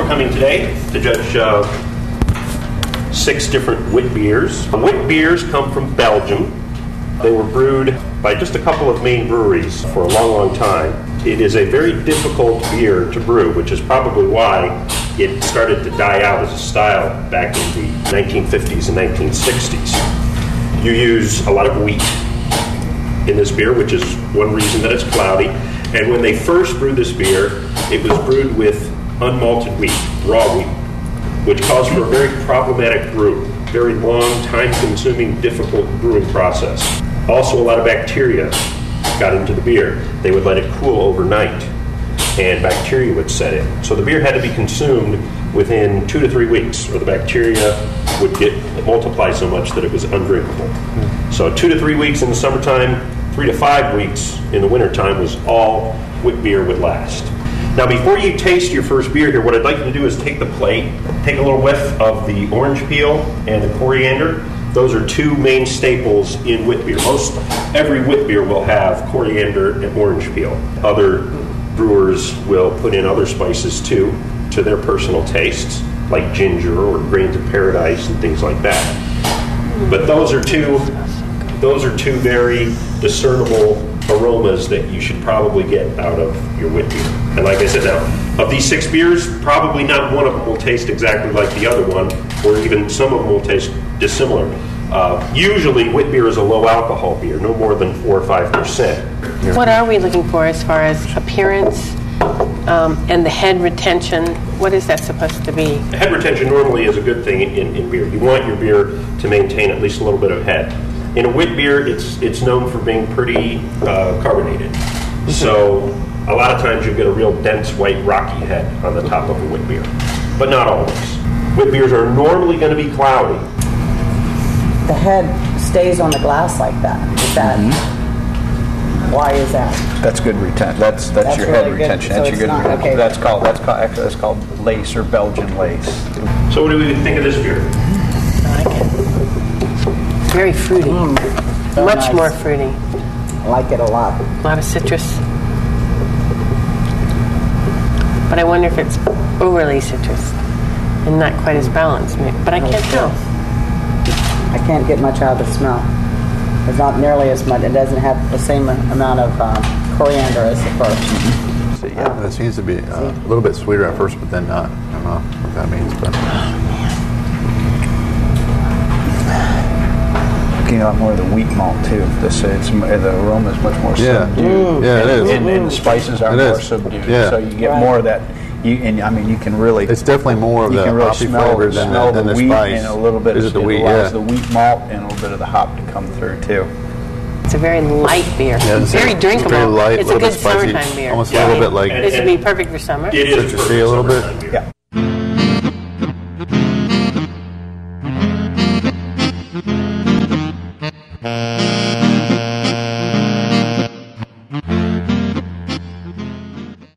coming today to judge 6 different wit beers. Wit beers come from Belgium. They were brewed by just a couple of main breweries for a long, long time. It is a very difficult beer to brew, which is probably why it started to die out as a style back in the 1950s and 1960s. You use a lot of wheat in this beer, which is one reason that it's cloudy. And when they first brewed this beer, it was brewed with unmalted wheat, raw wheat, which caused for a very problematic brew, very long, time-consuming, difficult brewing process. Also, a lot of bacteria got into the beer. They would let it cool overnight, and bacteria would set in. So the beer had to be consumed within 2 to 3 weeks, or the bacteria would multiply so much that it was undrinkable. So 2 to 3 weeks in the summertime, 3 to 5 weeks in the wintertime was all wit beer would last. Now, before you taste your first beer here, what I'd like you to do is take the plate, take a little whiff of the orange peel and the coriander. Those are 2 main staples in wit beer. Most every wit beer will have coriander and orange peel. Other brewers will put in other spices too, to their personal tastes, like ginger or grains of paradise and things like that. But those are two very discernible aromas that you should probably get out of your wit beer. And like I said, now, of these 6 beers, probably not one of them will taste exactly like the other one, or even some of them will taste dissimilar. Usually, wit beer is a low alcohol beer, no more than 4 or 5%. What are we looking for as far as appearance and the head retention? What is that supposed to be? Head retention normally is a good thing in beer. You want your beer to maintain at least a little bit of head. In a wit beer, it's known for being pretty carbonated. So a lot of times you get a real dense, white, rocky head on the top of a wit beer, but not always. Wit beers are normally going to be cloudy. The head stays on the glass like that. Is that why is that? That's good retention. That's your really head retention. So that's your good retention. Okay. That's called lace or Belgian lace. So what do we think of this beer? I like it. Very fruity. So Much nice. more fruity. I like it a lot. A lot of citrus. But I wonder if it's overly citrus and not quite as balanced. But I can't tell. I can't get much out of the smell. It's not nearly as much. It doesn't have the same amount of coriander as the first. So, yeah, it seems to be a little bit sweeter at first, but then not. I don't know what that means, but. Getting a lot more of the wheat malt too. The aroma is much more subdued. Yeah, it is. And the spices are more subdued. Yeah. So you get more of that. You can really. It's definitely more of the hoppy flavor than the wheat spice. And a little bit of the wheat. Allows the wheat malt and a little bit of the hop to come through too. It's a very light beer. Yeah, it's very drinkable. Very light, it's a good spicy, summertime beer. Almost a little bit like. This would be perfect for summer. It is citrusy a little bit. Yeah.